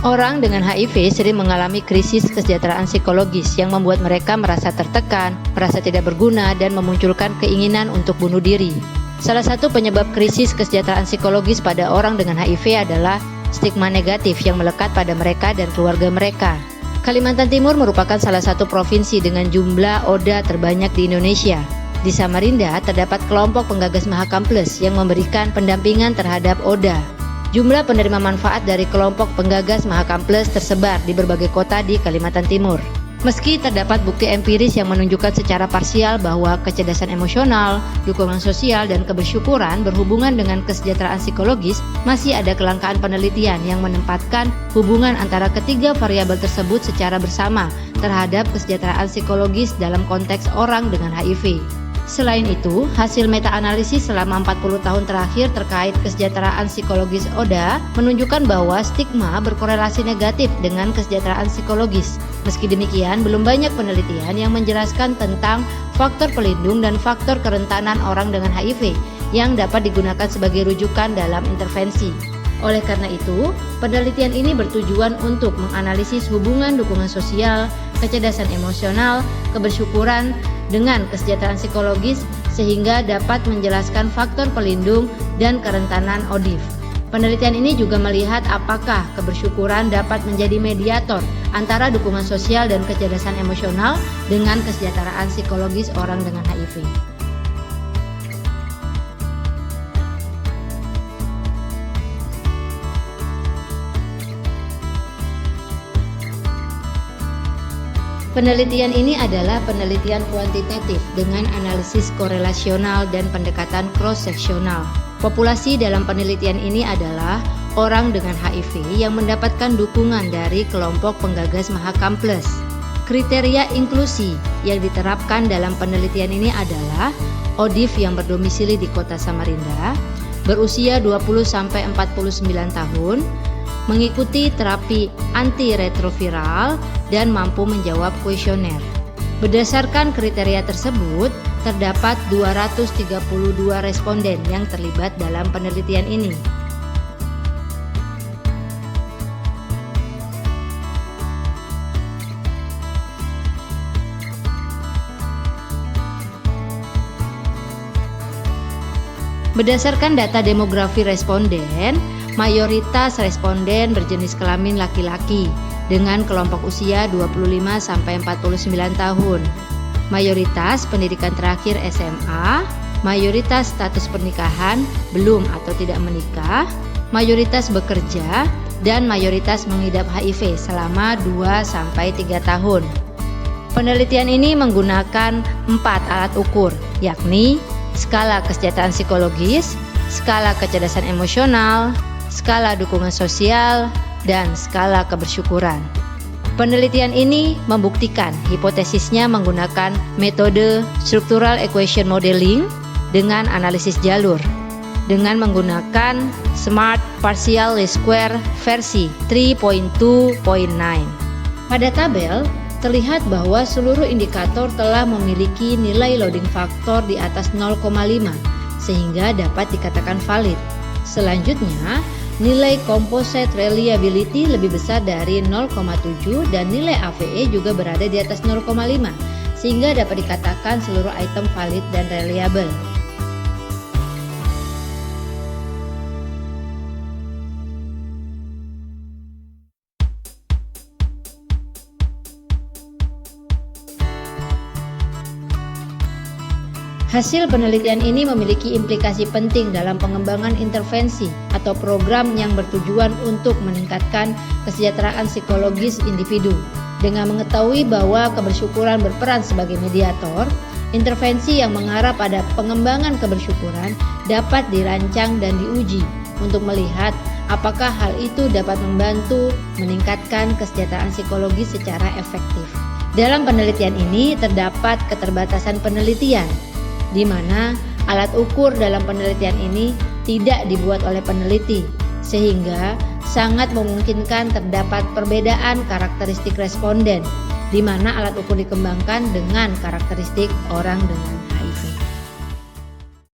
Orang dengan HIV sering mengalami krisis kesejahteraan psikologis yang membuat mereka merasa tertekan, merasa tidak berguna, dan memunculkan keinginan untuk bunuh diri. Salah satu penyebab krisis kesejahteraan psikologis pada orang dengan HIV adalah stigma negatif yang melekat pada mereka dan keluarga mereka. Kalimantan Timur merupakan salah satu provinsi dengan jumlah ODA terbanyak di Indonesia. Di Samarinda terdapat kelompok penggagas Mahakam Plus yang memberikan pendampingan terhadap ODA. Jumlah penerima manfaat dari kelompok penggagas Mahakam Plus tersebar di berbagai kota di Kalimantan Timur. Meski terdapat bukti empiris yang menunjukkan secara parsial bahwa kecerdasan emosional, dukungan sosial, dan kebersyukuran berhubungan dengan kesejahteraan psikologis, masih ada kelangkaan penelitian yang menempatkan hubungan antara ketiga variabel tersebut secara bersama terhadap kesejahteraan psikologis dalam konteks orang dengan HIV. Selain itu, hasil meta-analisis selama 40 tahun terakhir terkait kesejahteraan psikologis ODA menunjukkan bahwa stigma berkorelasi negatif dengan kesejahteraan psikologis. Meski demikian, belum banyak penelitian yang menjelaskan tentang faktor pelindung dan faktor kerentanan orang dengan HIV yang dapat digunakan sebagai rujukan dalam intervensi. Oleh karena itu, penelitian ini bertujuan untuk menganalisis hubungan dukungan sosial, kecerdasan emosional, kebersyukuran dengan kesejahteraan psikologis sehingga dapat menjelaskan faktor pelindung dan kerentanan ODIF. Penelitian ini juga melihat apakah kebersyukuran dapat menjadi mediator antara dukungan sosial dan kecerdasan emosional dengan kesejahteraan psikologis orang dengan HIV. Penelitian ini adalah penelitian kuantitatif dengan analisis korelasional dan pendekatan cross-seksional. Populasi dalam penelitian ini adalah orang dengan HIV yang mendapatkan dukungan dari kelompok penggagas Mahakam Plus. Kriteria inklusi yang diterapkan dalam penelitian ini adalah ODIF yang berdomisili di kota Samarinda, berusia 20-49 tahun, mengikuti terapi antiretroviral, dan mampu menjawab kuesioner. Berdasarkan kriteria tersebut, terdapat 232 responden yang terlibat dalam penelitian ini. Berdasarkan data demografi responden, mayoritas responden berjenis kelamin laki-laki dengan kelompok usia 25-49 tahun. Mayoritas pendidikan terakhir SMA, mayoritas status pernikahan belum atau tidak menikah, mayoritas bekerja, dan mayoritas mengidap HIV selama 2-3 tahun. Penelitian ini menggunakan 4 alat ukur, yakni skala kesejahteraan psikologis, skala kecerdasan emosional, skala dukungan sosial, dan skala kebersyukuran. Penelitian ini membuktikan hipotesisnya menggunakan metode Structural Equation Modeling dengan analisis jalur dengan menggunakan Smart Partial Least Square versi 3.2.9. Pada tabel, terlihat bahwa seluruh indikator telah memiliki nilai loading factor di atas 0,5 sehingga dapat dikatakan valid. Selanjutnya, nilai composite reliability lebih besar dari 0,7 dan nilai AVE juga berada di atas 0,5 sehingga dapat dikatakan seluruh item valid dan reliable. Hasil penelitian ini memiliki implikasi penting dalam pengembangan intervensi atau program yang bertujuan untuk meningkatkan kesejahteraan psikologis individu. Dengan mengetahui bahwa kebersyukuran berperan sebagai mediator, intervensi yang mengarah pada pengembangan kebersyukuran dapat dirancang dan diuji untuk melihat apakah hal itu dapat membantu meningkatkan kesejahteraan psikologis secara efektif. Dalam penelitian ini terdapat keterbatasan penelitian, di mana alat ukur dalam penelitian ini tidak dibuat oleh peneliti, sehingga sangat memungkinkan terdapat perbedaan karakteristik responden, di mana alat ukur dikembangkan dengan karakteristik orang dengan